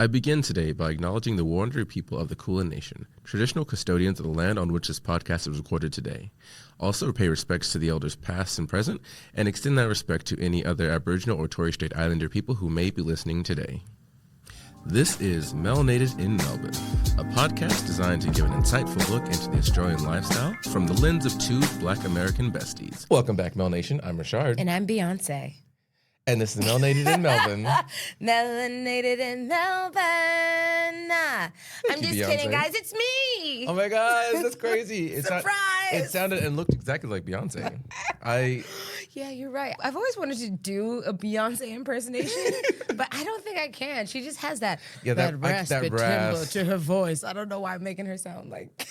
I begin today by acknowledging the Wurundjeri people of the Kulin Nation, traditional custodians of the land on which this podcast is recorded today. Also pay respects to the elders past and present, and extend that respect to any other Aboriginal or Torres Strait Islander people who may be listening today. This is Melanated in Melbourne, a podcast designed to give an insightful look into the Australian lifestyle from the lens of two Black American besties. Welcome back, Mel Nation. I'm Ri'chard. And I'm Beyonce. And this is Melanated in Melbourne. Melanated in Melbourne. I'm just kidding, guys. It's me. Oh my God, that's crazy. Surprise. It sounded and looked exactly like Beyonce. Yeah, you're right. I've always wanted to do a Beyonce impersonation, but I don't think I can. She just has that raspy timbre to her voice. I don't know why I'm making her sound like...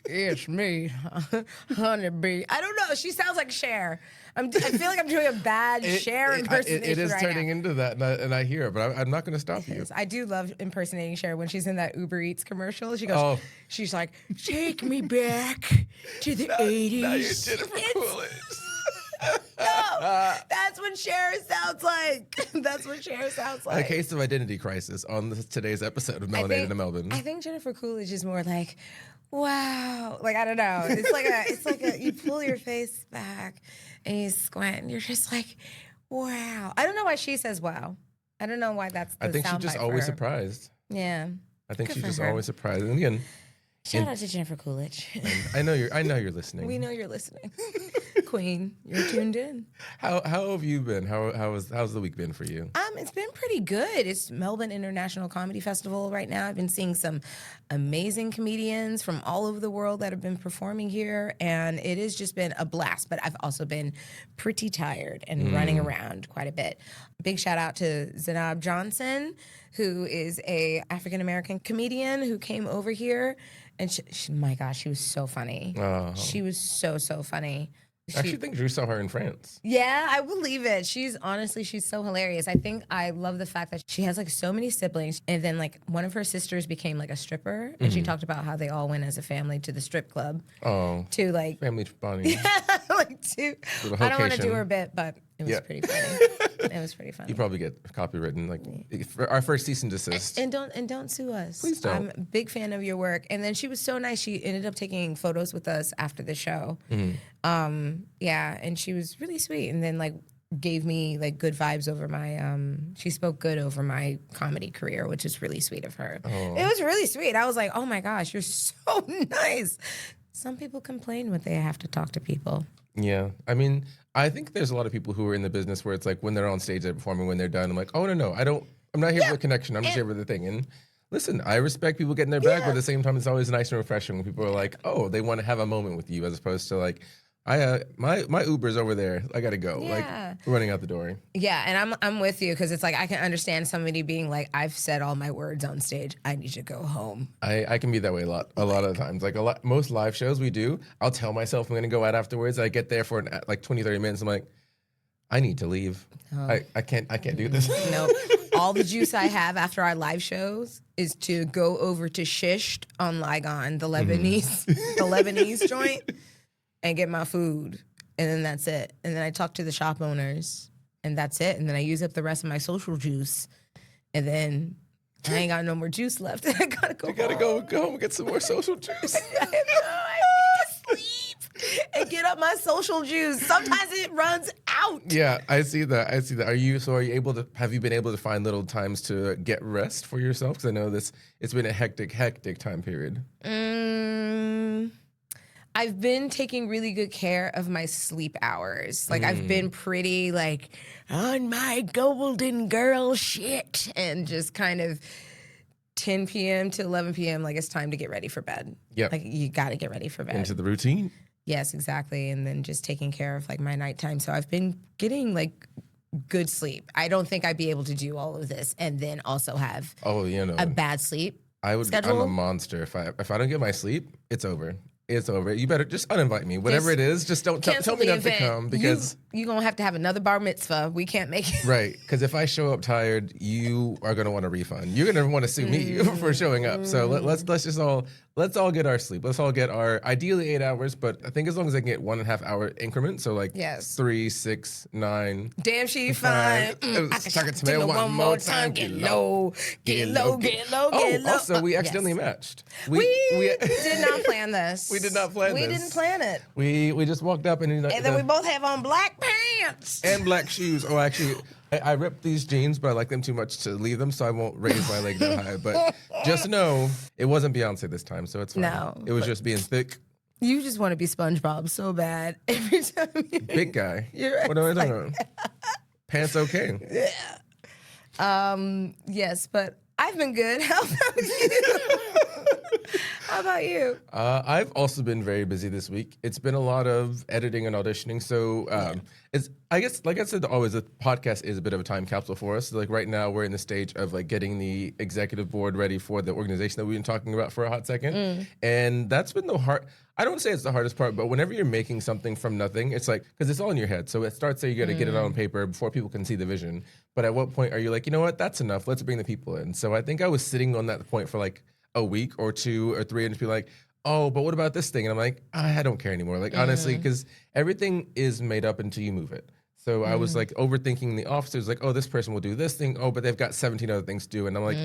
It's me, honeybee. I don't know. She sounds like Cher. I feel like I'm doing a bad Cher impersonation. It is right turning now. into that, and I hear it, but I'm not going to stop you. I do love impersonating Cher when she's in that Uber Eats commercial. She goes, she's like, "Take me back to the 80s." Now you're Jennifer Coolidge. No, that's what Cher sounds like. That's what Cher sounds like. A case of identity crisis on today's episode of Melanated in Melbourne. I think Jennifer Coolidge is more like, wow. Like, I don't know. It's like you pull your face back and you squint and you're just like, wow. I don't know why she says wow. I don't know why that's the I think she's just always surprised. Yeah. I think she's just always surprised. And again, shout out to Jennifer Coolidge. I know you're listening. We know you're listening. Queen, you're tuned in. How have you been? How's the week been for you? It's been pretty good. It's Melbourne International Comedy Festival right now. I've been seeing some amazing comedians from all over the world that have been performing here, and it has just been a blast. But I've also been pretty tired and running around quite a bit. Big shout out to Zainab Johnson, who is a African American comedian who came over here, and she, my gosh, she was so funny. Oh. She was so funny. I actually think Drew saw her in France. Yeah, I believe it. She's so hilarious. I think I love the fact that she has like so many siblings, and then like one of her sisters became like a stripper, and she talked about how they all went as a family to the strip club. Oh, to like family bonding. Yeah, like to. I don't want to do her bit, but it was pretty funny. It was pretty funny. You probably get copywritten, like for our first cease and desist. And don't sue us. Please don't. I'm a big fan of your work. And then she was so nice. She ended up taking photos with us after the show. Yeah, and she was really sweet. And then like gave me like good vibes over my. She spoke good over my comedy career, which is really sweet of her. Oh. It was really sweet. I was like, oh my gosh, you're so nice. Some people complain when they have to talk to people. Yeah, I mean, I think there's a lot of people who are in the business where it's like when they're on stage, they're performing. When they're done, I'm like, oh no, I'm not here for the connection. I'm just here for the thing. And listen, I respect people getting their bag, but at the same time, it's always nice and refreshing when people are like, oh, they want to have a moment with you, as opposed to like, my Uber's over there. I gotta go. Yeah. Like running out the door. Yeah, and I'm with you because it's like I can understand somebody being like, I've said all my words on stage. I need to go home. I can be that way a lot of the times. Like most live shows we do, I'll tell myself I'm gonna go out afterwards. I get there for like 20, 30 minutes. I'm like, I need to leave. Oh. I can't do this. Nope. All the juice I have after our live shows is to go over to Shisht on Ligon, the Lebanese joint, and get my food, and then that's it. And then I talk to the shop owners, and that's it. And then I use up the rest of my social juice, and then I ain't got no more juice left. I gotta go. You gotta go home and get some more social juice. I know. I need to sleep and get up my social juice. Sometimes it runs out. Yeah, I see that. Are you able to? Have you been able to find little times to get rest for yourself? Because I know it's been a hectic time period. I've been taking really good care of my sleep hours. Like I've been pretty like on my golden girl shit, and just kind of 10 p.m. to 11 p.m. like it's time to get ready for bed. Yeah, like you got to get ready for bed. Into the routine. Yes, exactly. And then just taking care of like my nighttime. So I've been getting like good sleep. I don't think I'd be able to do all of this and then also have a bad sleep schedule. I'm a monster. If I don't get my sleep, it's over. It's over. You better just uninvite me. Whatever it is, just don't tell me not to come, because you're going to have another bar mitzvah. We can't make it. Right, because if I show up tired, you are going to want a refund. You're going to want to sue me for showing up. So let's all get our sleep. Let's all get our ideally 8 hours, but I think as long as I can get 1.5 hour increments, so like 3, 6, 9. Damn, she fine. I can suck it to me one more time. Get low, get low, get low, get low. Also, we accidentally matched. We did not plan this. We did not plan this. We didn't plan it. We just walked up and then we both have on black pants and black shoes. Oh, actually, I ripped these jeans, but I like them too much to leave them, so I won't raise my leg that high. But just know it wasn't Beyonce this time, so it's fine. No, it was just being thick. You just want to be SpongeBob so bad every time. Big guy. What am I talking about? Pants okay. Yeah. Yes, but I've been good. How about you? How about you? I've also been very busy this week. It's been a lot of editing and auditioning. So it's, I guess, like I said, always the podcast is a bit of a time capsule for us. Like right now, we're in the stage of like getting the executive board ready for the organization that we've been talking about for a hot second, and that's been the hard. I don't say it's the hardest part, but whenever you're making something from nothing, it's like, because it's all in your head. So it starts that you got to get it out on paper before people can see the vision. But at what point are you like, you know what, that's enough. Let's bring the people in. So I think I was sitting on that point for like a week or 2 or 3 and just be like, oh, but what about this thing? And I'm like, I don't care anymore. Like, honestly, because everything is made up until you move it. So I was like overthinking the officers, like, oh, this person will do this thing. Oh, but they've got 17 other things to do. And I'm like,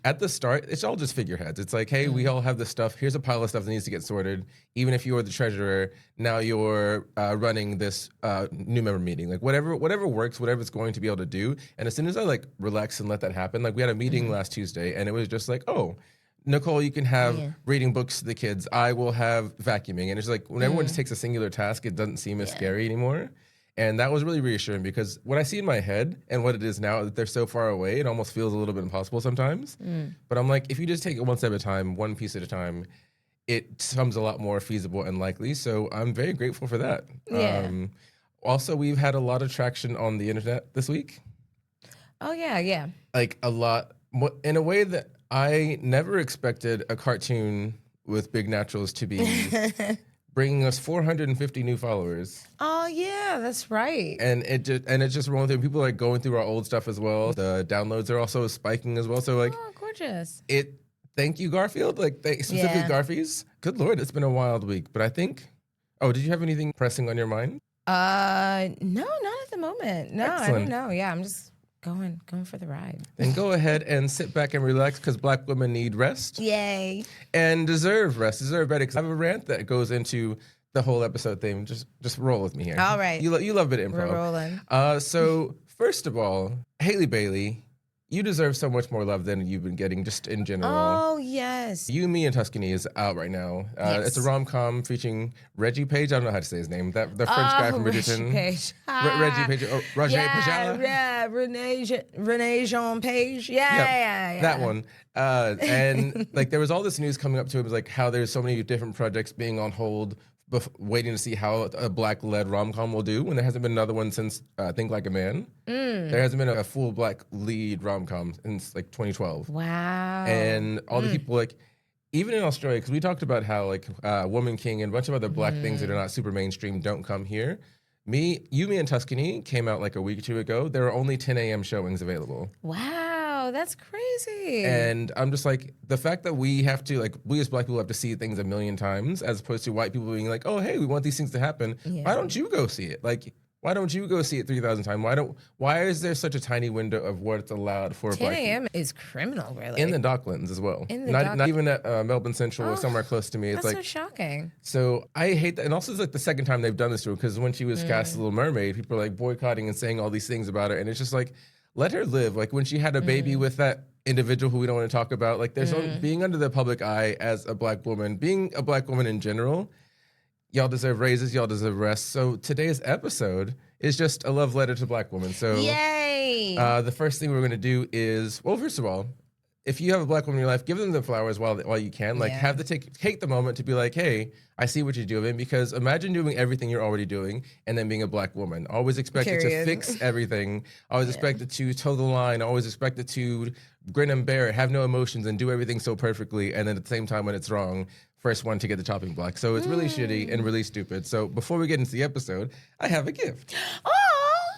at the start, it's all just figureheads. It's like, hey, we all have this stuff. Here's a pile of stuff that needs to get sorted. Even if you're the treasurer, now you're running this new member meeting. Like whatever works, whatever it's going to be able to do. And as soon as I like relax and let that happen, like we had a meeting last Tuesday and it was just like, oh, Nicole, you can have reading books to the kids. I will have vacuuming. And it's like when everyone just takes a singular task, it doesn't seem as scary anymore. And that was really reassuring because what I see in my head and what it is now, that they're so far away, it almost feels a little bit impossible sometimes. But I'm like, if you just take it one step at a time, one piece at a time, it becomes a lot more feasible and likely. So I'm very grateful for that. Yeah. Also, we've had a lot of traction on the internet this week. Oh, yeah. Like a lot, in a way that I never expected a cartoon with big naturals to be bringing us 450 new followers. Oh yeah, that's right. And it just rolling through. People are like going through our old stuff as well. The downloads are also spiking as well. So like, oh, gorgeous. Thank you, Garfield. Like specifically Garfies. Good Lord, it's been a wild week. But I think. Oh, did you have anything pressing on your mind? No, not at the moment. No, Excellent. I don't know. Yeah, I'm just going for the ride. Then go ahead and sit back and relax because Black women need rest. Yay. And deserve rest, deserve better. Because I have a rant that goes into the whole episode theme. Just roll with me here. All right. You love a bit of improv. We're rolling. So first of all, Halle Bailey, you deserve so much more love than you've been getting just in general. Oh, yes. You, Me, and Tuscany is out right now. It's a rom-com featuring Reggie Page. I don't know how to say his name. The French guy from Bridgerton. Reggie Page. Oh, Roger Pajala? Yeah, Renee Jean Page. Yeah. That one. And like there was all this news coming up to it. It was like how there's so many different projects being on hold, waiting to see how a black-led rom-com will do when there hasn't been another one since Think Like a Man. There hasn't been a full black lead rom-com since like 2012. Wow. And all the people like, even in Australia, because we talked about how like Woman King and a bunch of other black things that are not super mainstream don't come here. Me, and Tuscany came out like a week or 2 ago. There are only 10 a.m. showings available. Wow, that's crazy. And I'm just like, the fact that we have to, like, we as black people have to see things a million times as opposed to white people being like, oh, hey, we want these things to happen. Yeah. Why don't you go see it? Like, why don't you go see it 3,000 times? Why is there such a tiny window of what's allowed for 10 a.m. is criminal, really. In the Docklands as well. Not even at Melbourne Central or somewhere close to me. It's that's like, so shocking. So I hate that. And also it's like the second time they've done this to her because when she was cast as Little Mermaid, people are like boycotting and saying all these things about her. And it's just like, let her live. Like when she had a baby with that individual who we don't want to talk about, like there's being under the public eye as a black woman, being a black woman in general, y'all deserve raises, y'all deserve rest. So today's episode is just a love letter to black women. So yay! The first thing we're going to do is, well, first of all, if you have a black woman in your life, give them the flowers while you can. Like have the take the moment to be like, hey, I see what you're doing. Because imagine doing everything you're already doing and then being a black woman. Always expected to fix everything. Always expected to toe the line. Always expected to grin and bear it, have no emotions and do everything so perfectly. And then at the same time when it's wrong, first one to get the chopping block. So it's really shitty and really stupid. So before we get into the episode, I have a gift. Oh,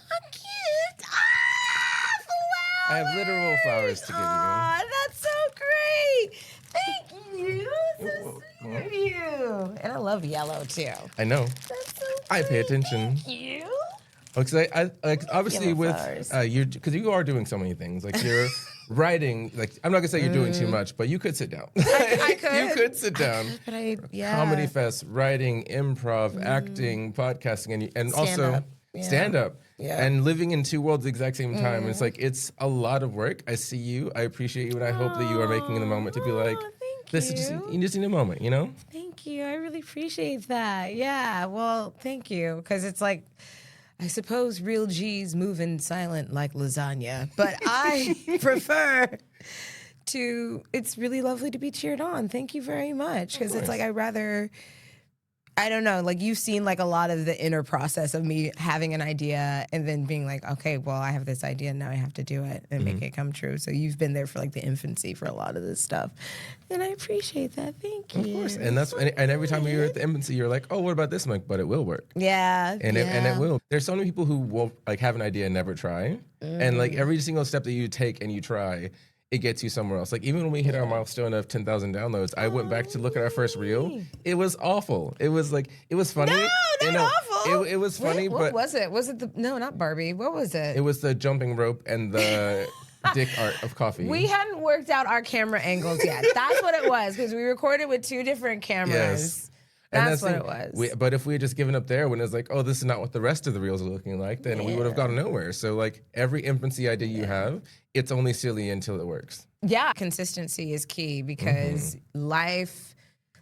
a gift! Ah, flowers! I have literal flowers to give you. Oh, that's so great! Thank you. So sweet of you. And I love yellow too. I know. That's so I pay attention. Thank you. Because I like obviously Yellow with flowers. you, because you are doing so many things. Like you're writing. Like I'm not gonna say you're doing too much, but you could sit down. I could. You could sit down. But Comedy fest, writing, improv, acting, podcasting, and also Stand-up. Yeah. stand up. Yeah. And living in two worlds at the exact same time. And it's like it's a lot of work. I see you. I appreciate you, and I hope that you are making the moment to be like, thank this is just you just need a moment, you know? Thank you. I really appreciate that. Yeah. Well, thank you. Because it's like, I suppose real G's move in silent like lasagna, but I prefer to, it's really lovely to be cheered on. Thank you very much. Because it's like, I don't know, like you've seen like a lot of the inner process of me having an idea and then being like, okay, well, I have this idea and now I have to do it and make it come true. So you've been there for like the infancy for a lot of this stuff. And I appreciate that. Thank you. Of course. And that's and every time you're at the infancy, you're like, oh, what about this? I'm like, but it will work. Yeah. And it will. There's so many people who will like have an idea and never try. And like every single step that you take and you try, it gets you somewhere else. Like even when we hit our milestone of 10,000 downloads, I went back to look at our first reel. It was awful. It was like, it was funny. No, not awful. It was funny, What but was it? Was it no, not Barbie. What was it? it was the jumping rope and the dick art of coffee. We hadn't worked out our camera angles yet. That's what it was because we recorded with two different cameras. Yes. That's what it was. But if we had just given up there when it was like, oh, this is not what the rest of the reels are looking like, then we would have gone nowhere. So like every infancy idea you have, it's only silly until it works. Yeah, consistency is key because life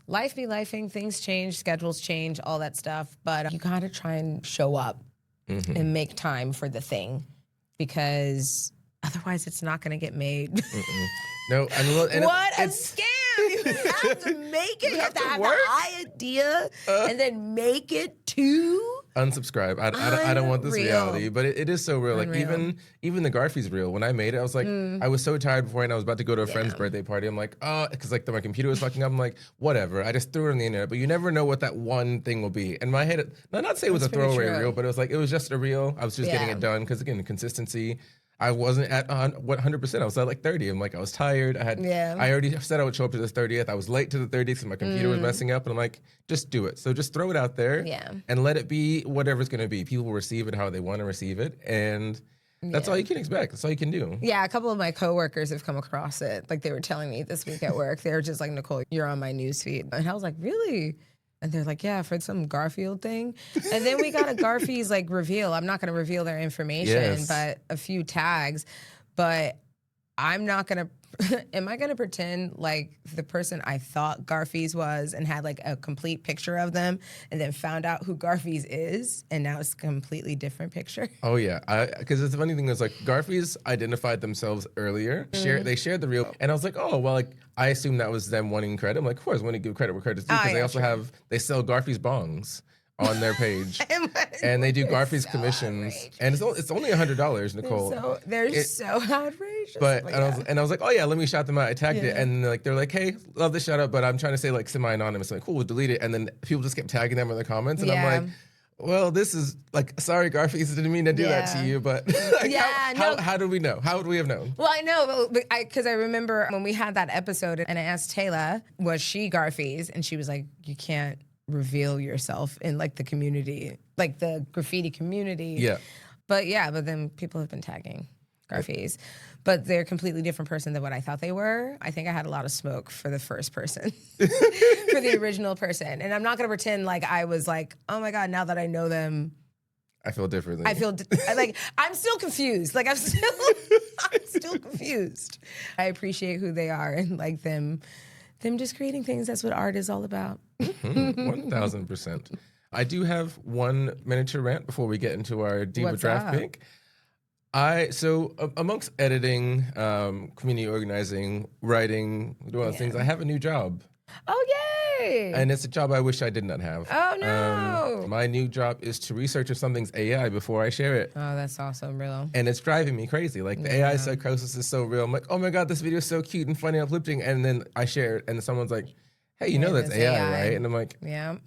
be lifing, things change, schedules change, all that stuff. But you gotta try and show up and make time for the thing because otherwise it's not gonna get made. No, and What a scam! You have to make it. You have to have the idea and then make it too. unsubscribe. I don't want this Unreal. reality, but it is so real. Like Unreal. even the Garfie's reel. When I made it, I was like, I was so tired beforehand. I was about to go to a friend's birthday party. I'm like, oh, because like my computer was fucking up. I'm like, whatever. I just threw it on the internet. But you never know what that one thing will be. In my head, not to say it was a pretty throwaway true. reel, but it was like it was just a reel. I was just getting it done because again, the consistency. I wasn't at 100%. I was at like 30. I'm like, I was tired. I already said I would show up to the 30th. I was late to the 30th because my computer was messing up. And I'm like, just do it. So just throw it out there and let it be whatever it's going to be. People will receive it how they want to receive it. And that's all you can expect. That's all you can do. Yeah, a couple of my coworkers have come across it. Like they were telling me this week at work, they were just like, Nicole, you're on my newsfeed. And I was like, really? And they're like, yeah, for some Garfield thing. And then we got a Garfie's like reveal. I'm not going to reveal their information, but a few tags. But I'm not going to, am I going to pretend like the person I thought Garfie's was and had like a complete picture of them and then found out who Garfie's is and now it's a completely different picture? Oh yeah, because it's the funny thing is like Garfie's identified themselves earlier. They shared the reel, and I was like, oh well, like I assume that was them wanting credit. I'm like, of course, when you give credit where credit's due, because they also they sell Garfie's bongs on their page, and they do Garfie's commissions, and it's only $100, Nicole. They're so outrageous. But I was like, oh yeah, let me shout them out. I tagged it, and like they're like, hey, love the shout out, but I'm trying to say like semi-anonymous. I'm like, cool, we'll delete it, and then people just kept tagging them in the comments, and I'm like, well, this is like, sorry, Garfie's, didn't mean to do that to you, but like, how do we know? How would we have known? Well, I know, because I remember when we had that episode, and I asked Taylor, was she Garfie's, and she was like, you can't reveal yourself in like the community, like the graffiti community. Yeah. But then people have been tagging Garfie's, but they're a completely different person than what I thought they were. I think I had a lot of smoke for the first person, for the original person. And I'm not going to pretend like I was like, oh my God, now that I know them, I feel differently. I feel like I'm still confused. Like I'm still confused. I appreciate who they are and like them just creating things. That's what art is all about. 1000%. I do have one miniature rant before we get into our diva draft pick. So amongst editing, community organizing, writing, doing all those things, I have a new job. Oh, yay! And it's a job I wish I did not have. Oh, no! My new job is to research if something's AI before I share it. Oh, that's also real. And it's driving me crazy. Like, the AI psychosis is so real. I'm like, oh my God, this video is so cute and funny, uplifting. And then I share it, and someone's like, hey, you know that's it's AI, AI. right? And I'm like, Yeah.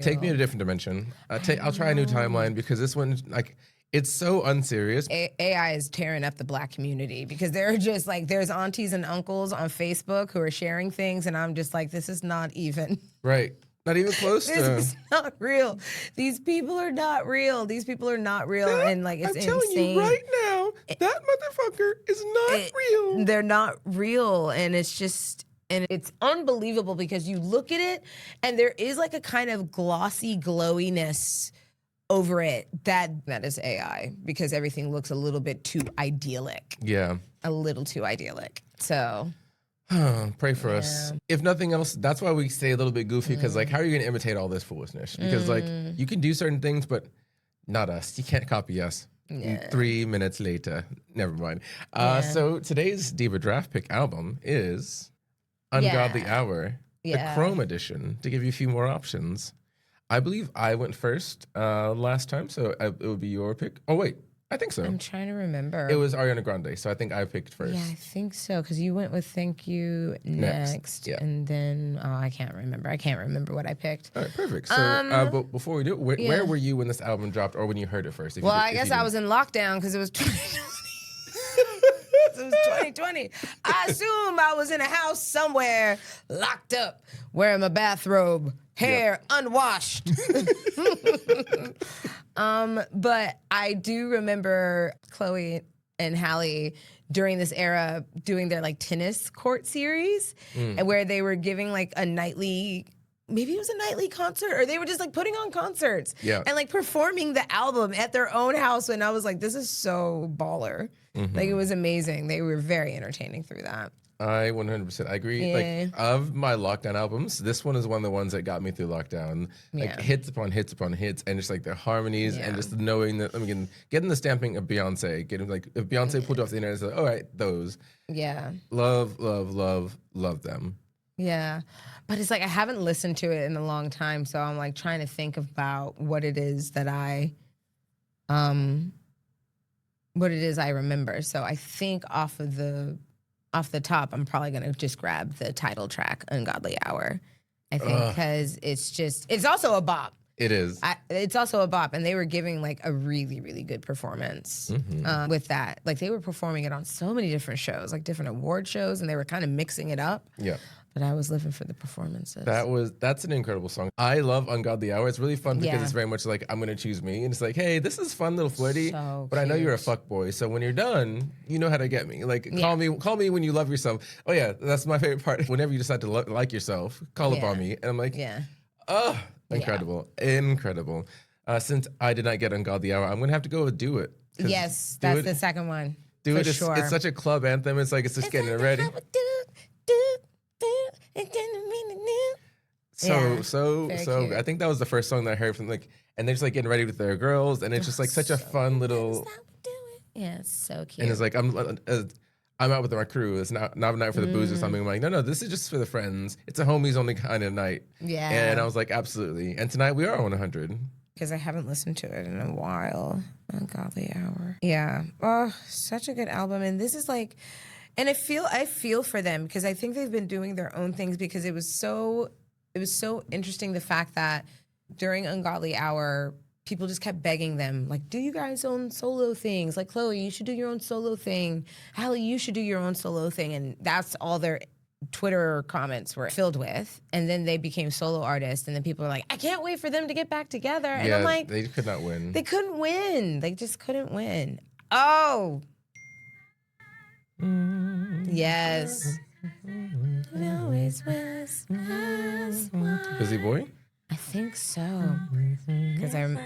take me to a different dimension. I'll try a new timeline because this one, like, it's so unserious. AI is tearing up the Black community because they're just like, there's aunties and uncles on Facebook who are sharing things, and I'm just like, this is not even. Right. Not even close This to. is not real. These people are not real. These people are not real. And like, it's I'm telling insane. you right now, that motherfucker is not real. They're not real. And it's just, and it's unbelievable because you look at it and there is like a kind of glossy glowiness over it that is AI because everything looks a little bit too idyllic. Yeah. A little too idyllic. So pray for us. If nothing else, that's why we stay a little bit goofy because, like, how are you going to imitate all this foolishness? Because, like, you can do certain things, but not us. You can't copy us. 3 minutes later. Never mind. So today's Diva Draft Pick album is Ungodly Hour, the Chrome edition, to give you a few more options. I believe I went first last time, so it would be your pick. Oh, wait. I think so. I'm trying to remember. It was Ariana Grande, so I think I picked first. Yeah, I think so, because you went with Thank You next. Yeah. And then, I can't remember. I can't remember what I picked. All right, perfect. So, but before we do it, where were you when this album dropped or when you heard it first? Well, I guess I was in lockdown because it was 2020. It was 2020. I assume I was in a house somewhere, locked up, wearing my bathrobe, hair unwashed. But I do remember Chloe and Halle during this era doing their like tennis court series, and where they were giving like a nightly. Maybe it was a nightly concert, or they were just like putting on concerts and like performing the album at their own house. And I was like, this is so baller. Like, it was amazing. They were very entertaining through that. I 100% agree. Yeah. Like, of my lockdown albums, this one is one of the ones that got me through lockdown. Like, hits upon hits upon hits, and just like the harmonies and just knowing that, I mean, getting the stamping of Beyonce, getting like, if Beyonce pulled off the internet and said, all right, those. Yeah. Love, love, love, love them. Yeah. But it's like, I haven't listened to it in a long time, so I'm like trying to think about what it is that I remember. So I think off the top, I'm probably gonna just grab the title track, Ungodly Hour. I think because it's also a bop. It is. It's also a bop, and they were giving like a really, really good performance with that. Like, they were performing it on so many different shows, like different award shows, and they were kind of mixing it up. Yeah. But I was living for the performances. That's an incredible song. I love Ungodly Hour. It's really fun because it's very much like, I'm gonna choose me, and it's like, hey, this is fun, little flirty. But I know you're a fuck boy, so when you're done, you know how to get me. Like, call me when you love yourself. Oh yeah, that's my favorite part. Whenever you decide to like yourself, call upon me, and I'm like, incredible, incredible. Since I did not get Ungodly Hour, I'm gonna have to go with Do It. Yes, that's the second one. Do It. Sure. It's such a club anthem. It's like, it's just getting it ready. So I think that was the first song that I heard from, like, and they're just like getting ready with their girls, and it's just like such a fun little. Yeah, it's so cute. And it's like, I'm out with my crew. It's not a night for the booze or something. I'm like, no, this is just for the friends. It's a homies only kind of night. Yeah. And I was like, absolutely. And tonight we are on 100. Because I haven't listened to it in a while. Ungodly Hour. Yeah. Oh, such a good album. And this is like, and I feel for them because I think they've been doing their own things, because it was so interesting, the fact that during Ungodly Hour, people just kept begging them, like, do you guys own solo things? Like, Chloe, you should do your own solo thing. Halle, you should do your own solo thing. And that's all their Twitter comments were filled with. And then they became solo artists, and then people were like, I can't wait for them to get back together. And I'm like, they could not win. They couldn't win. They just couldn't win. Oh. Yes. Busy Boy? I think so. Because I'm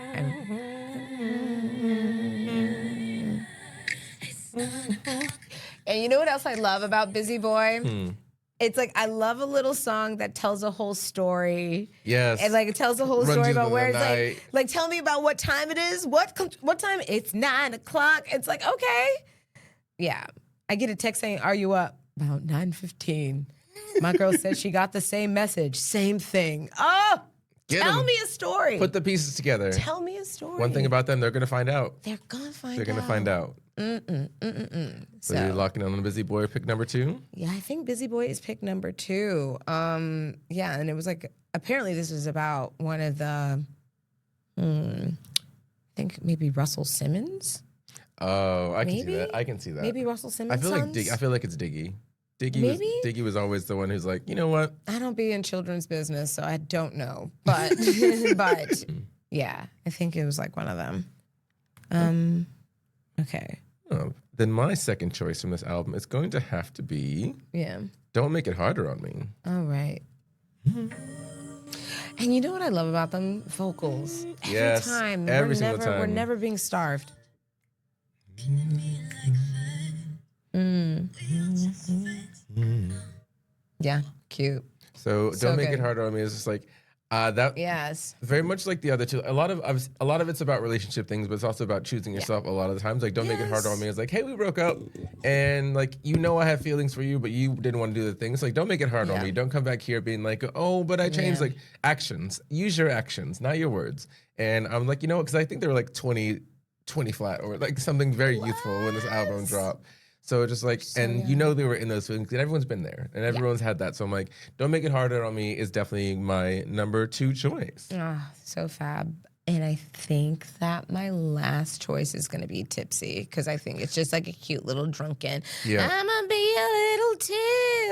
And you know what else I love about Busy Boy? It's like, I love a little song that tells a whole story. Yes. And like, it tells a whole story about where it's night. like, tell me about what time it is. What time? It's 9 o'clock. It's like, okay. Yeah. I get a text saying, are you up? About 9:15. My girl said she got the same message. Same thing. Oh, tell me a story. Put the pieces together. Tell me a story. One thing about them, they're going to find out. They're going to find out. They're going to find out. So you're locking in on Busy Boy pick number 2? Yeah, I think Busy Boy is pick number 2. Yeah, and it was like, apparently this was about one of the, I think maybe Russell Simmons. Oh, I can see that. I can see that. Maybe Russell Simmons. I feel like it's Diggy. Diggy was always the one who's like, you know what? I don't be in children's business, so I don't know. But but yeah, I think it was like one of them. Okay. Oh, then my second choice from this album is going to have to be Don't Make It Harder on Me. All right. And you know what I love about them? Vocals. Every time. Every single time. We're never being starved. Yeah, cute. So Don't Make It Harder on Me is just like that. Yes. Very much like the other two. A lot of it's about relationship things, but it's also about choosing yourself. A lot of the times, like Don't Make It Harder on Me is like, hey, we broke up, and like I have feelings for you, but you didn't want to do the things. Like Don't Make It Hard on Me. Don't come back here being like, oh, but I changed. Like actions. Use your actions, not your words. And I'm like, because I think they were like 20 flat or like something very youthful when this album dropped. So just like, they were in those feelings, and everyone's been there, and everyone's had that. So I'm like, Don't Make It Harder on Me is definitely my number 2 choice. Oh, so fab. And I think that my last choice is going to be Tipsy, because I think it's just like a cute little drunken, I'm going to be a little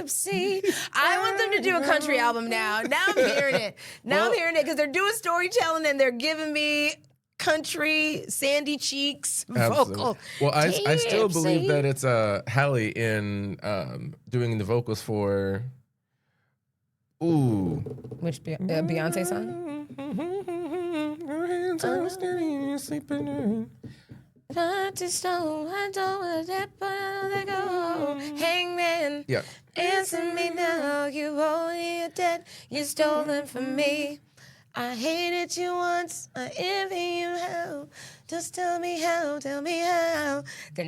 tipsy. I want them to do a country album now. Now I'm hearing it. I'm hearing it because they're doing storytelling and they're giving me country Sandy Cheeks vocal. Well, I still believe that it's Halle in doing the vocals for which Beyonce song? I just don't want to let go. Hangman, answer me now. You owe me a debt you stolen from me. I hated you once, I envy you how. Just tell me how. Then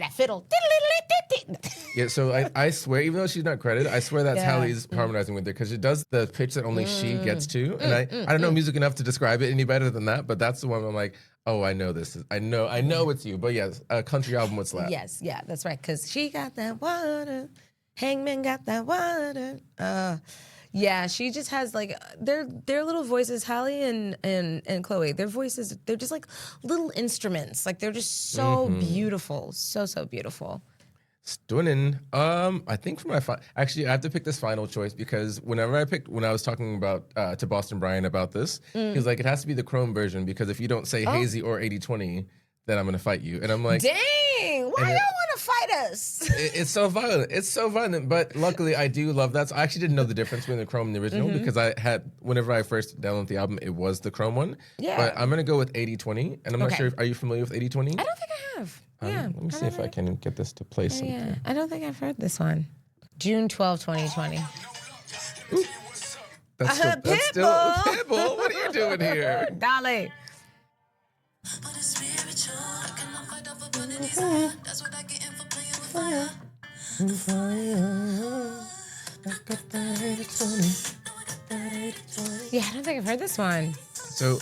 that fiddle. Yeah, so I swear, even though she's not credited, I swear that's Halle's harmonizing with her, because it does the pitch that only she gets to. And I don't know music enough to describe it any better than that, but that's the one where I'm like, oh, I know this. I know it's you. But yes, a country album would slap. Yes, yeah, that's right, because she got that water. Hangman got that water. Yeah, she just has like their little voices, Halle and Chloe. Their voices, they're just like little instruments. Like they're just so beautiful, so beautiful. Stunning. I think for my actually, I have to pick this final choice because when I was talking about to Boston Brian about this, he was like, it has to be the Chrome version because if you don't say hazy or 80/20, then I'm gonna fight you. And I'm like, dang, why y'all want to fight us? It's so violent. It's so violent. But luckily, I do love that. So I actually didn't know the difference between the Chrome and the original because whenever I first downloaded the album, it was the Chrome one. Yeah. But I'm gonna go with 80/20, and I'm not sure. Are you familiar with 80/20? I don't think I have. Let me see if I can get this to play something. Yeah, I don't think I've heard this one. June 12, 2020. Ooh. That's still Pitbull. What are you doing here? Dolly. Yeah, I don't think I've heard this one. So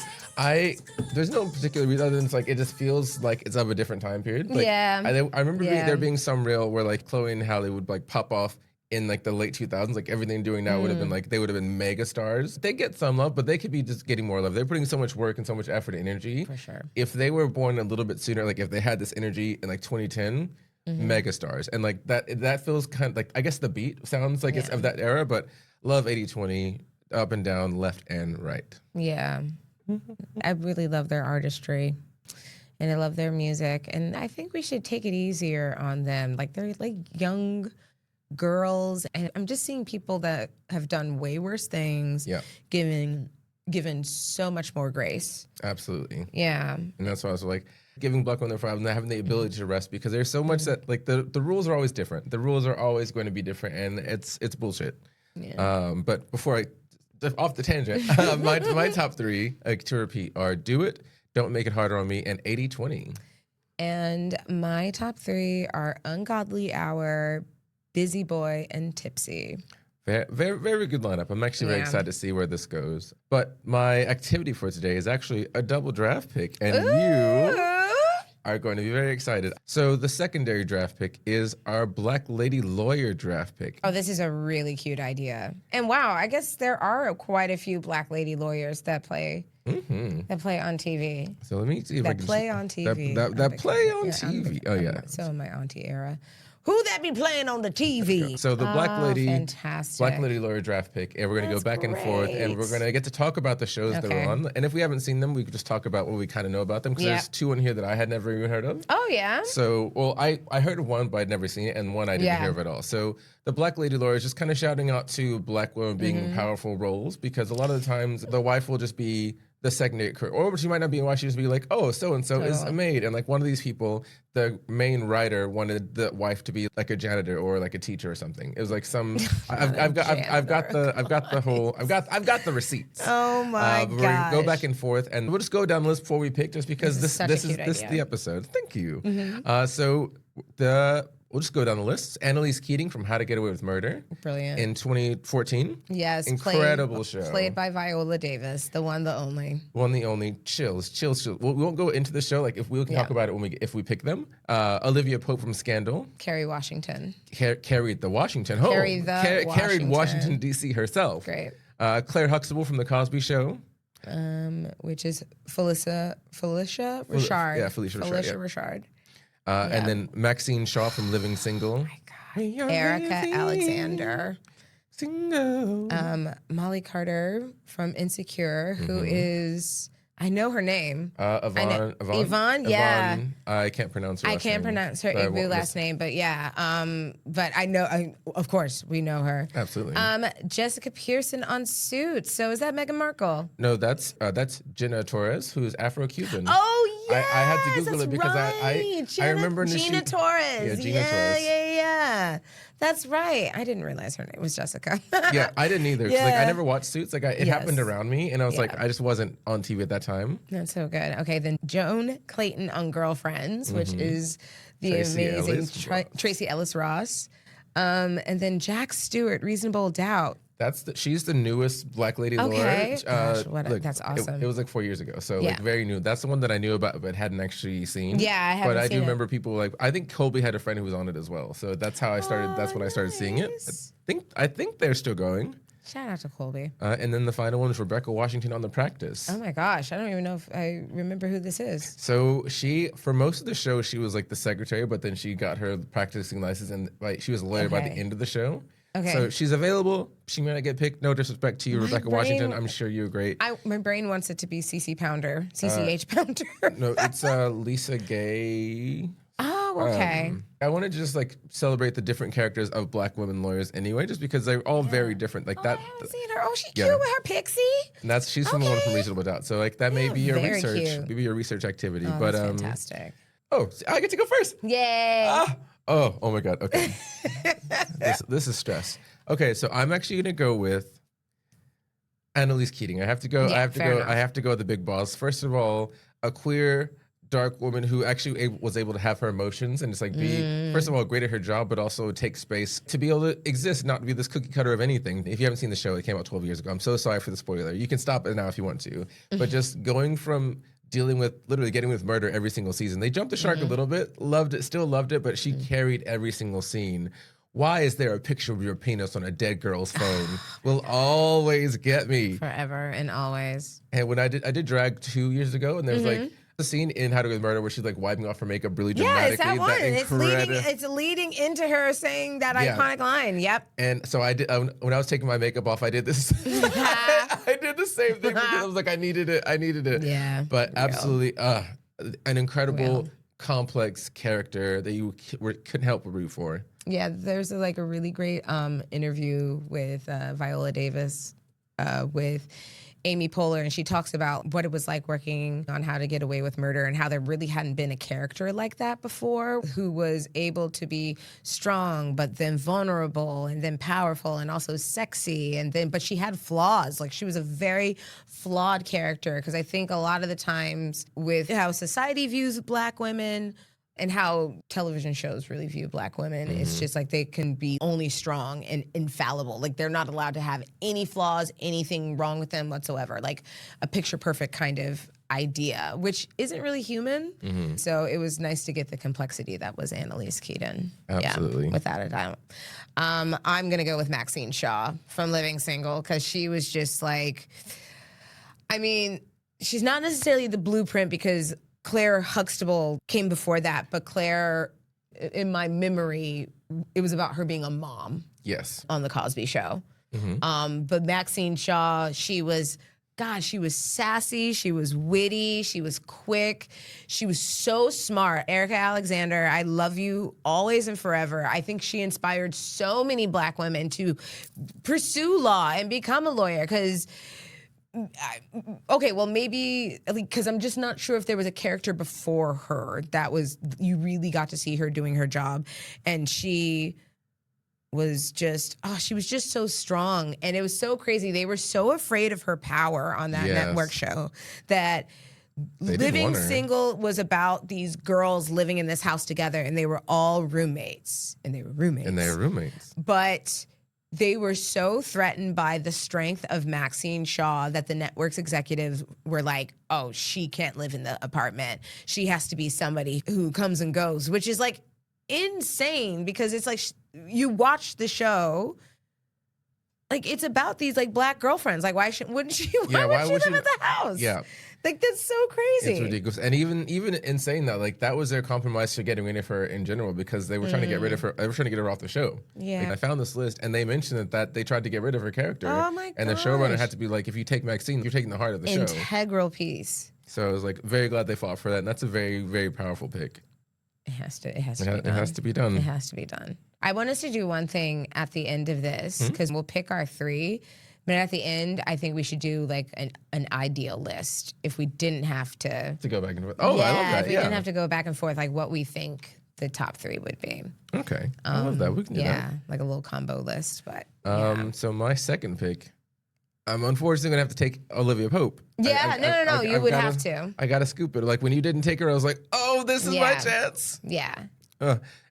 there's no particular reason other than it's like it just feels like it's of a different time period. Like, yeah. I remember there being some reel where like Chloe and Halle would like pop off in like the late 2000s. Like everything they're doing now would have been like they would have been mega stars. They get some love, but they could be just getting more love. They're putting so much work and so much effort and energy. For sure. If they were born a little bit sooner, like if they had this energy in like 2010, mega stars. And like that feels kind of like, I guess the beat sounds like it's of that era, but love 80/20, up and down, left and right. Yeah. I really love their artistry and I love their music. And I think we should take it easier on them. Like they're like young girls. And I'm just seeing people that have done way worse things, given so much more grace. Absolutely. Yeah. And that's why I was like, giving Black women for having the ability to rest because there's so much that like the rules are always different. The rules are always going to be different and it's bullshit. Yeah. But before off the tangent, my top 3 to repeat are Do It, Don't Make It Harder on Me, and 80/20. And my top 3 are Ungodly Hour, Busy Boy, and Tipsy. Very, very, very good lineup. I'm actually very excited to see where this goes. But my activity for today is actually a double draft pick, and are going to be very excited. So the secondary draft pick is our Black Lady Lawyer draft pick. Oh, this is a really cute idea. And wow, I guess there are quite a few Black lady lawyers that play on TV. So let me see if I can play on TV. That play on TV. Oh yeah. So in my auntie era. Who that be playing on the TV? So the Black Lady, fantastic. Black Lady Lawyer draft pick, and we're going to go back and forth, and we're going to get to talk about the shows that are on. And if we haven't seen them, we could just talk about what we kind of know about them, because there's two in here that I had never even heard of. Oh, yeah? So, well, I heard of one, but I'd never seen it, and one I didn't hear of at all. So the Black Lady Lawyer is just kind of shouting out to Black women being in powerful roles, because a lot of the times the wife will just be the secondary career, or she might not be a wife, she just be like, oh, so-and-so is a maid. And like one of these people, the main writer wanted the wife to be like a janitor or like a teacher or something. It was like some, I've got the receipts. Oh my god! We're gonna go back and forth, and we'll just go down the list before we pick, just because this is the episode. Thank you. We'll just go down the list. Annalise Keating from How to Get Away with Murder. Brilliant. In 2014. Yes. Incredible show. Played by Viola Davis, the one, the only. One, the only. Chills. We won't go into the show. Like, if we can talk about it if we pick them. Olivia Pope from Scandal. Kerry Washington. Carried the Washington home. Carried Washington, D.C. herself. Great. Claire Huxtable from The Cosby Show. Which is Felicia Richard. Felicia Richard. And then Maxine Shaw from Living Single. Oh my God. Erica Alexander. Single. Molly Carter from Insecure, who is, I know her name. Yvonne, yeah. I can't pronounce her last name. I can't pronounce her Igbo last name, but yeah. But I know, of course, we know her. Absolutely. Jessica Pearson on Suits. So is that Meghan Markle? No, that's Jenna Torres, who's Afro-Cuban. Oh, yes, I had to Google it because I remember Gina Torres. Yeah, Gina Torres. Yeah. That's right. I didn't realize her name was Jessica. Yeah, I didn't either. Like, I never watched Suits. Like, it happened around me, and I was like, I just wasn't on TV at that time. That's so good. Okay, then Joan Clayton on Girlfriends, which is the Tracy Ellis Ross. And then Jack Stewart, Reasonable Doubt. She's the newest Black Lady lawyer. That's awesome. It was like 4 years ago, so like very new. That's the one that I knew about but hadn't actually seen. Yeah, I haven't. But I do remember people like, I think Colby had a friend who was on it as well. So that's how I started. That's when I started seeing it. I think they're still going. Shout out to Colby. And then the final one is Rebecca Washington on The Practice. Oh my gosh, I don't even know if I remember who this is. So for most of the show, she was like the secretary, but then she got her practicing license, and like she was a lawyer by the end of the show. Okay. So she's available. She may not get picked. No disrespect to you, Rebecca Washington. I'm sure you're great. My brain wants it to be CC Pounder, CCH Pounder. No, it's Lisa Gay. Oh, okay. I wanted to just like celebrate the different characters of Black women lawyers anyway, just because they're all very different. Like that. I haven't seen her. Oh, she's cute with her pixie. And she's from the one from Reasonable Doubt. So like that may be your research, cute. maybe your research activity. Oh, but that's fantastic. Oh, I get to go first. Yay! Oh my God. Okay. this is stress. Okay, so I'm actually gonna go with Annalise Keating. I have to go. I have to go with the big boss. First of all, a queer dark woman who actually was able to have her emotions and just like be, first of all, great at her job, but also take space to be able to exist, not to be this cookie cutter of anything. If you haven't seen the show, it came out 12 years ago. I'm so sorry for the spoiler. You can stop it now if you want to. But just going from dealing with literally getting with murder every single season. They jumped the shark a little bit, still loved it, but she carried every single scene. Why is there a picture of your penis on a dead girl's phone? Will always get me. Forever and always. And when I did drag 2 years ago, and there was like the scene in How to Get Murder where she's like wiping off her makeup really dramatically. Yeah, it's that one. It's leading into her saying that iconic line. Yep. And so I did when I was taking my makeup off, I did this. I did the same thing because I was like, I needed it. Yeah. But absolutely, an incredible, complex character that you couldn't help but root for. Yeah, there's a really great interview with Viola Davis with Amy Poehler, and she talks about what it was like working on How to Get Away with Murder and how there really hadn't been a character like that before who was able to be strong but then vulnerable and then powerful and also sexy but she had flaws. Like she was a very flawed character because I think a lot of the times with how society views Black women and how television shows really view Black women, it's just like they can be only strong and infallible. Like they're not allowed to have any flaws, anything wrong with them whatsoever. Like a picture perfect kind of idea, which isn't really human. So it was nice to get the complexity that was Annalise Keaton. Absolutely. Yeah, without a doubt. I'm going to go with Maxine Shaw from Living Single because she was just like, I mean, she's not necessarily the blueprint because Claire Huxtable came before that, but Claire, in my memory, it was about her being a mom. Yes. On the Cosby Show. But Maxine Shaw, she was sassy, she was witty, she was quick, she was so smart. Erica Alexander, I love you always and forever. I think she inspired so many Black women to pursue law and become a lawyer because, okay, well, maybe, because I'm just not sure if there was a character before her that was, you really got to see her doing her job. And she was just, she was just so strong. And it was so crazy. They were so afraid of her power on that network show that Living Single was about these girls living in this house together, and they were all roommates. And they were roommates. But they were so threatened by the strength of Maxine Shaw that the network's executives were like, oh, she can't live in the apartment. She has to be somebody who comes and goes, which is like insane because it's like you watch the show, like it's about these like Black girlfriends. Like why would she live at the house? Yeah. Like that's so crazy. It's ridiculous. And even in saying that, like that was their compromise for getting rid of her in general because they were trying to get rid of her. They were trying to get her off the show. Yeah. And I found this list and they mentioned that they tried to get rid of her character. Oh my god. And the showrunner had to be like, if you take Maxine, you're taking the heart of the show. Integral piece. So I was like very glad they fought for that. And that's a very, very powerful pick. It has to be done. It has to be done. It has to be done. I want us to do one thing at the end of this because we'll pick our 3. But at the end, I think we should do like an ideal list if we didn't have to go back and forth. Oh, I love that. If we didn't have to go back and forth, like what we think the top 3 would be. Okay. I love that. We can do that. Yeah, like a little combo list. But so my second pick, I'm unfortunately going to have to take Olivia Pope. Yeah, no. You would have to. I got to scoop it. Like when you didn't take her, I was like, oh, this is my chance. Yeah.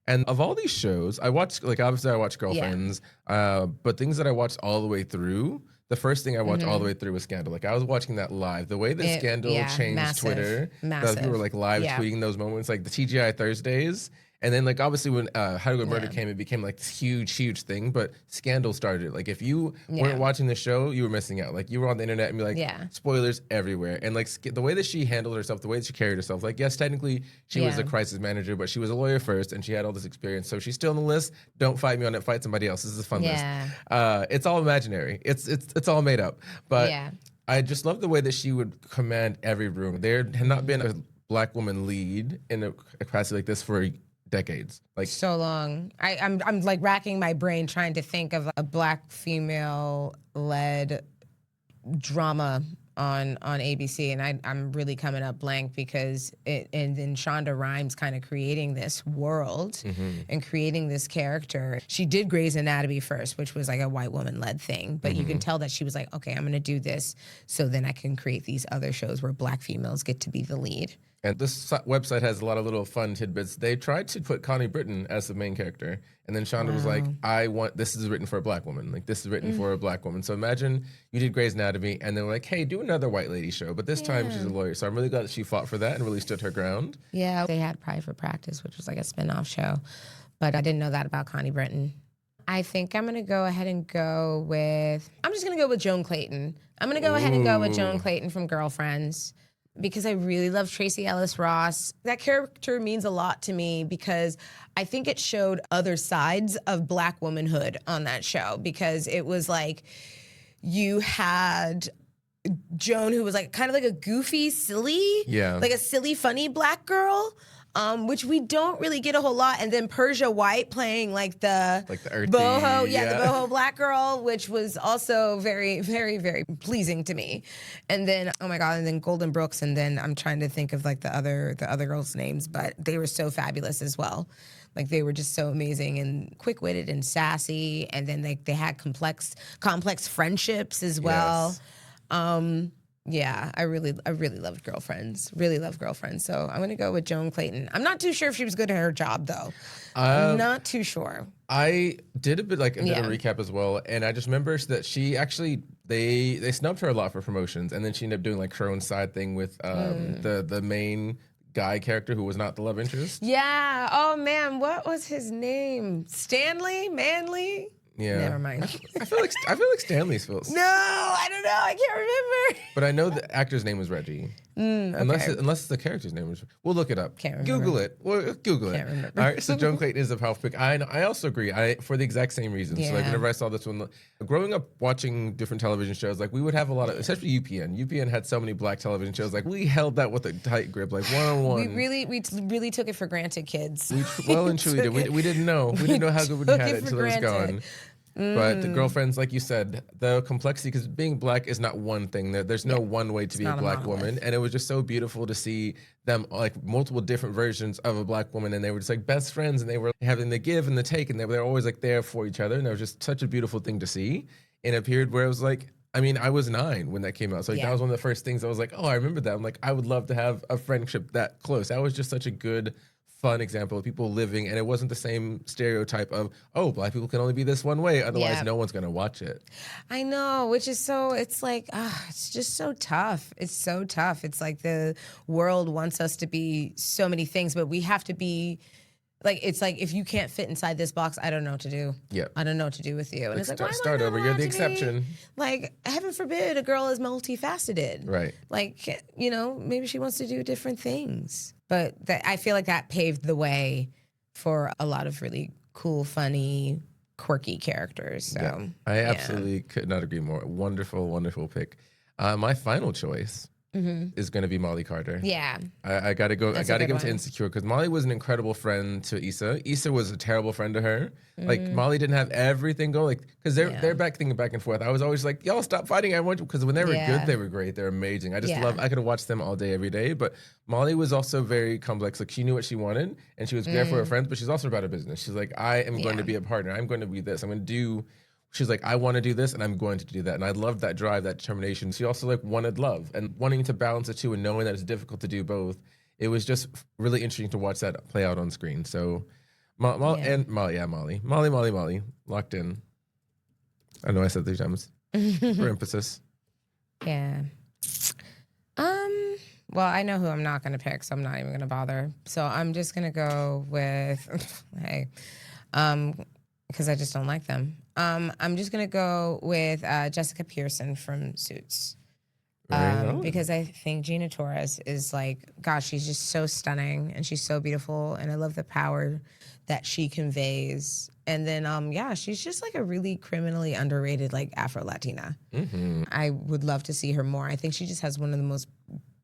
And of all these shows, I watched, like obviously I watched Girlfriends, but things that I watched all the way through, the first thing I watched all the way through was Scandal. Like I was watching that live. The way that Scandal changed Twitter, people were like live tweeting those moments, like the TGI Thursdays. And then, like, obviously, when How to Get Murdered came, it became, like, this huge, huge thing. But Scandal started it. Like, if you weren't watching the show, you were missing out. Like, you were on the internet and be like, spoilers everywhere. And, like, the way that she handled herself, the way that she carried herself, like, yes, technically, she was a crisis manager, but she was a lawyer first, and she had all this experience. So she's still on the list. Don't fight me on it. Fight somebody else. This is a fun list. It's all imaginary. It's all made up. But I just love the way that she would command every room. There had not been a Black woman lead in a capacity like this for decades, like so long. I'm like racking my brain trying to think of a Black female led drama on ABC, and I'm really coming up blank because and then Shonda Rhimes kind of creating this world and creating this character. She did Grey's Anatomy first, which was like a white woman led thing, but you can tell that she was like, okay, I'm going to do this so then I can create these other shows where Black females get to be the lead. And this website has a lot of little fun tidbits. They tried to put Connie Britton as the main character. And then Shonda was like, this is written for a Black woman. Like, this is written for a Black woman. So imagine you did Grey's Anatomy, and they're like, hey, do another white lady show. But this time she's a lawyer. So I'm really glad that she fought for that and really stood her ground. Yeah, they had Private Practice, which was like a spinoff show. But I didn't know that about Connie Britton. I think I'm going to go ahead and go with, I'm just going to go with Joan Clayton. I'm going to go ahead and go with Joan Clayton from Girlfriends, because I really love Tracee Ellis Ross. That character means a lot to me because I think it showed other sides of Black womanhood on that show, because it was like you had Joan, who was like kind of like a goofy, silly, like a silly, funny Black girl, which we don't really get a whole lot. And then Persia White playing like the earthy, boho, the boho Black girl, which was also very, very, very pleasing to me. And then, oh my God, and then Golden Brooks, and then I'm trying to think of like the other girls' names, but they were so fabulous as well. Like they were just so amazing and quick-witted and sassy, and then they had complex friendships as well. Yeah, I really loved Girlfriends. Really loved Girlfriends. So I'm gonna go with Joan Clayton. I'm not too sure if she was good at her job though. I'm not too sure. I did a bit like did a Yeah. recap as well, and I just remember that she actually they snubbed her a lot for promotions, and then she ended up doing like her own side thing with the main guy character who was not the love interest. Yeah. Oh man, what was his name? Stanley? Manley? Yeah. Never mind. I feel like Stanley's feels. No, I don't know. I can't remember. But I know the actor's name was Reggie. Okay. Unless the character's name was. We'll look it up. Can't remember. Google it. Well, Google it. Can't remember. All right. So Joan Clayton is a powerful pick. I also agree. For the exact same reason. So like Yeah. whenever I saw this one, growing up watching different television shows, like we would have a lot of, especially UPN. UPN had so many black television shows. Like we held that with a tight grip, like one on one. We really took it for granted, kids. Well and truly did. We didn't know. We didn't know how good we took had it it for until it was granted. gone. But the Girlfriends, like you said, the complexity, because being black is not one thing. There's no one way to be a not a black monolith. woman. And it was just so beautiful to see them, like multiple different versions of a black woman. And they were just like best friends, and they were having the give and the take, and they were always like there for each other. And it was just such a beautiful thing to see in a period where it was like, I mean, I was 9 when that came out. So like, Yeah. that was one of the first things I was like, oh, I remember that. I'm like, I would love to have a friendship that close. That was just such a good, fun example of people living, and it wasn't the same stereotype of, oh, black people can only be this one way, otherwise Yeah. no one's gonna watch it. I know, which is so, it's like, it's just so tough. It's so tough. It's like the world wants us to be so many things, but we have to be, like, it's like, if you can't fit inside this box, I don't know what to do. Yeah. I don't know what to do with you. And it's like, why am I start not over. You're allowed the to be- exception. Like, heaven forbid a girl is multifaceted. Right. Like, you know, maybe she wants to do different things. But I feel like that paved the way for a lot of really cool, funny, quirky characters. So Yeah. I absolutely could not agree more. Wonderful, wonderful pick. My final choice is going to be Molly Carter. Yeah. I got to go. That's I a got to good give it to one. Insecure because Molly was an incredible friend to Issa. Issa was a terrible friend to her. Like Molly didn't have everything go like because they're back thinking back and forth. I was always like, y'all stop fighting. I want because when they were Yeah. good, they were great. They're amazing. I just Yeah. love. I could have watched them all day, every day. But Molly was also very complex. Like she knew what she wanted and she was there for her friends, but she's also about her business. She's like, I am going to Yeah. be a partner. I'm going to be this. I'm going to do. She's like, I want to do this and I'm going to do that. And I love that drive, that determination. She also like wanted love and wanting to balance the two and knowing that it's difficult to do both. It was just really interesting to watch that play out on screen. So Molly, locked in. I know I said 3 times for emphasis. Yeah. Well, I know who I'm not going to pick, so I'm not even going to bother. So I'm just going to go with, because I just don't like them. I'm just going to go with Jessica Pearson from Suits. Because I think Gina Torres is like, gosh, she's just so stunning and she's so beautiful. And I love the power that she conveys. And then, she's just like a really criminally underrated, like Afro-Latina. I would love to see her more. I think she just has one of the most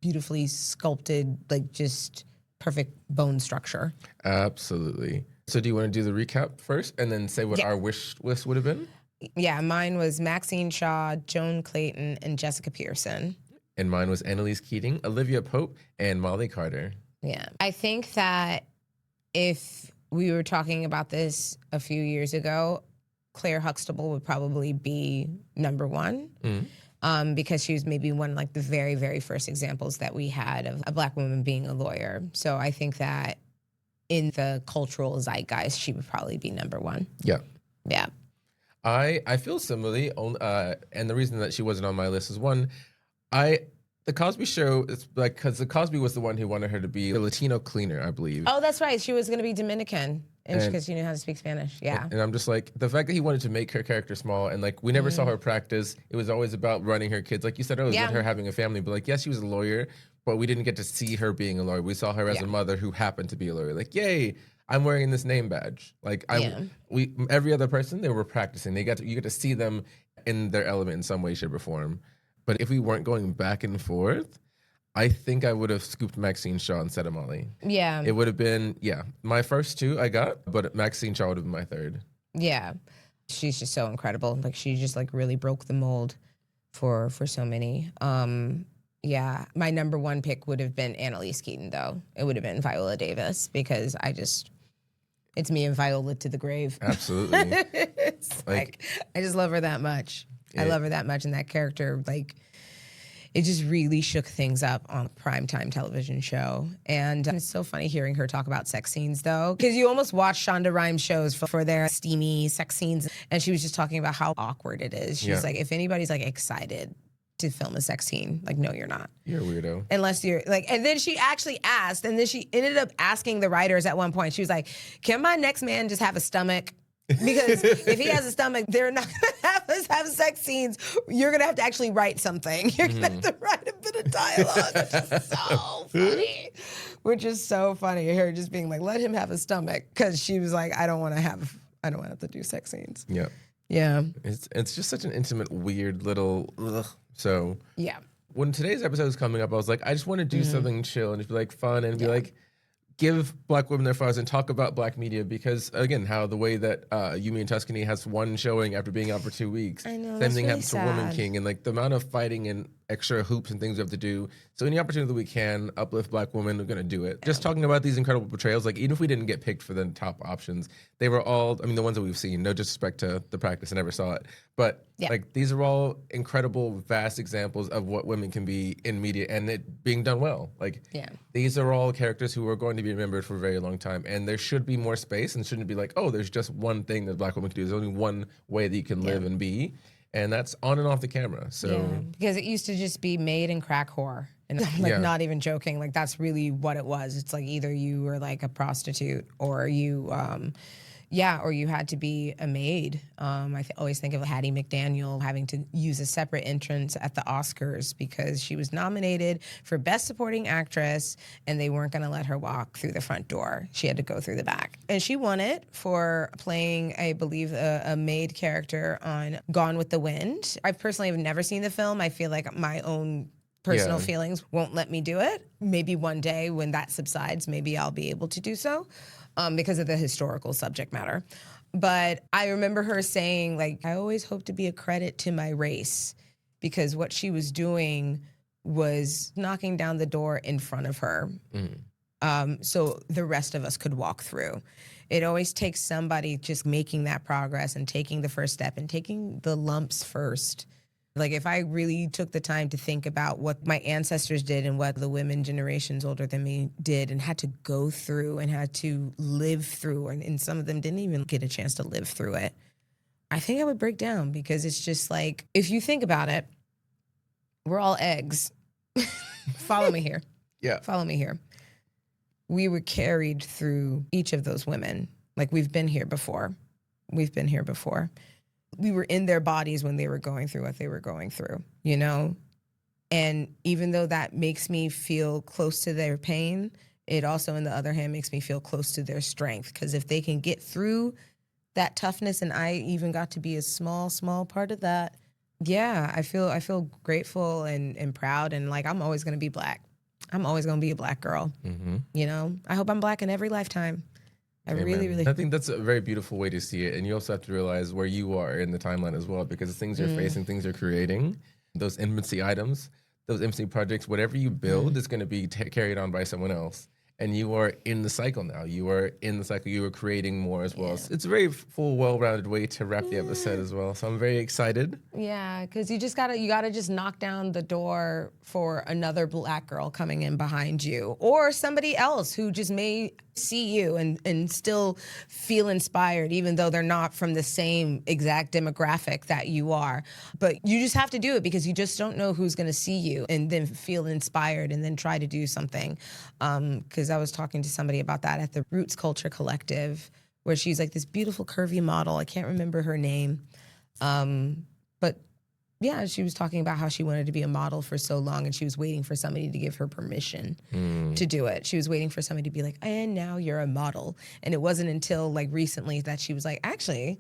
beautifully sculpted, like just perfect bone structure. Absolutely. So do you want to do the recap first and then say what our wish list would have been? Yeah, mine was Maxine Shaw, Joan Clayton, and Jessica Pearson. And mine was Annalise Keating, Olivia Pope, and Molly Carter. Yeah. I think that if we were talking about this a few years ago, Claire Huxtable would probably be number 1. Because she was maybe one of like the very, very first examples that we had of a Black woman being a lawyer. So I think that in the cultural zeitgeist, she would probably be number 1. Yeah. Yeah. I feel similarly, and the reason that she wasn't on my list is one, the Cosby Show is like because the Cosby was the one who wanted her to be a Latino cleaner, I believe. Oh, that's right. She was going to be Dominican because she knew how to speak Spanish. Yeah. And I'm just like, the fact that he wanted to make her character small and like we never saw her practice. It was always about running her kids. Like you said, it was with her having a family, but like, yes, she was a lawyer, but we didn't get to see her being a lawyer. We saw her as a mother who happened to be a lawyer. Like, yay, I'm wearing this name badge. Like every other person, they were practicing. You get to see them in their element in some way, shape, or form. But if we weren't going back and forth, I think I would have scooped Maxine Shaw instead of Molly. Yeah. It would have been, my first 2 I got, but Maxine Shaw would have been my 3rd. Yeah. She's just so incredible. Like she just like really broke the mold for so many. Yeah. My number 1 pick would have been Annalise Keaton though. It would have been Viola Davis because it's me and Viola to the grave. Absolutely. It's like I just love her that much. I love her that much and that character like it just really shook things up on a primetime television show. And it's so funny hearing her talk about sex scenes, though, because you almost watch Shonda Rhimes shows for their steamy sex scenes. And she was just talking about how awkward it is. She's like, if anybody's like excited to film a sex scene, like, no, you're not. You're a weirdo. Unless you're like, and then she actually asked, and then she ended up asking the writers at one point, she was like, can my next man just have a stomach? Because if he has a stomach, they're not going to have us have sex scenes. You're going to have to actually write something. You're going to have to write a bit of dialogue, which is so funny. Which is so funny. Her just being like, let him have a stomach. Because she was like, I don't want to have to do sex scenes. Yeah. Yeah. It's just such an intimate, weird little, So yeah. When today's episode was coming up, I was like, I just want to do something chill and just be like fun and be like, give Black women their flowers and talk about Black media, because again, how the way that Yumi and Tuscany has one showing after being out for 2 weeks. I know, Same thing really happens to Woman King, and like the amount of fighting and extra hoops and things we have to do. So any opportunity that we can uplift Black women, we're gonna do it. Just talking about these incredible portrayals, like even if we didn't get picked for the top options, they were all, I mean, the ones that we've seen, no disrespect to The Practice, I never saw it, but like these are all incredible, vast examples of what women can be in media and it being done well. Like these are all characters who are going to be remembered for a very long time, and there should be more space and shouldn't be like, oh, there's just one thing that Black women can do. There's only one way that you can live and be. And that's on and off the camera. So because it used to just be maid and crack whore. And I'm like not even joking. Like that's really what it was. It's like either you were like a prostitute or you or you had to be a maid. I always think of Hattie McDaniel having to use a separate entrance at the Oscars because she was nominated for Best Supporting Actress and they weren't going to let her walk through the front door. She had to go through the back. And she won it for playing, I believe, a maid character on Gone with the Wind. I personally have never seen the film. I feel like my own personal feelings won't let me do it. Maybe one day when that subsides, maybe I'll be able to do so. Because of the historical subject matter. But I remember her saying, like, I always hope to be a credit to my race because what she was doing was knocking down the door in front of her so the rest of us could walk through. It always takes somebody just making that progress and taking the first step and taking the lumps first. Like if I really took the time to think about what my ancestors did and what the women generations older than me did and had to go through and had to live through, and some of them didn't even get a chance to live through it, I think I would break down because it's just like, if you think about it, we're all eggs. Follow me here. Follow me here. We were carried through each of those women. Like we've been here before. We were in their bodies when they were going through what they were going through, you know? And even though that makes me feel close to their pain, it also, on the other hand, makes me feel close to their strength. Because if they can get through that toughness, and I even got to be a small part of that, I feel grateful and proud. And like, I'm always going to be Black. I'm always going to be a Black girl, you know? I hope I'm Black in every lifetime. I really I think that's a very beautiful way to see it. And you also have to realize where you are in the timeline as well, because the things you're facing, things you're creating, those intimacy items, those intimacy projects, whatever you build is going to be carried on by someone else. And you are in the cycle now. You are in the cycle. You are creating more as well. So it's a very full, well-rounded way to wrap the episode as well. So I'm very excited. Yeah, because you gotta just knock down the door for another Black girl coming in behind you, or somebody else who just may see you and still feel inspired, even though they're not from the same exact demographic that you are. But you just have to do it because you just don't know who's gonna see you and then feel inspired and then try to do something. Because I was talking to somebody about that at the Roots Culture Collective, where she's like this beautiful curvy model. I can't remember her name. But yeah, she was talking about how she wanted to be a model for so long and she was waiting for somebody to give her permission to do it. She was waiting for somebody to be like, and now you're a model. And it wasn't until like recently that she was like, actually,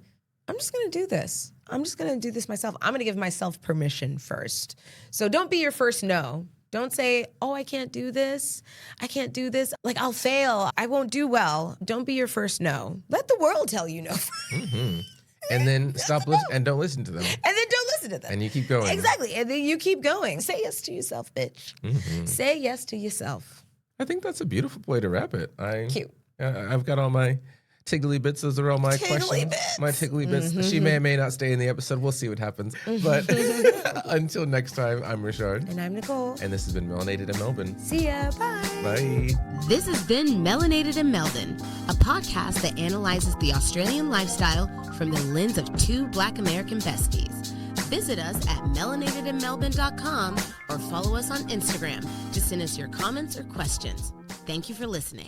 I'm just going to do this. I'm just going to do this myself. I'm going to give myself permission first. So don't be your first no. Don't say, oh, I can't do this. I can't do this. Like, I'll fail. I won't do well. Don't be your first no. Let the world tell you no. And then stop and don't listen to them. And then don't listen to them. And you keep going. Exactly. And then you keep going. Say yes to yourself, bitch. Say yes to yourself. I think that's a beautiful way to wrap it. Cute. I've got all my tiggly bits. Those are all my questions. My tiggly bits. She may or may not stay in the episode. We'll see what happens. But until next time, I'm Ri'chard. And I'm Nicole. And this has been Melanated in Melbourne. See ya. Bye. Bye. This has been Melanated in Melbourne, a podcast that analyzes the Australian lifestyle from the lens of two Black American besties. Visit us at melanatedinmelbourne.com or follow us on Instagram to send us your comments or questions. Thank you for listening.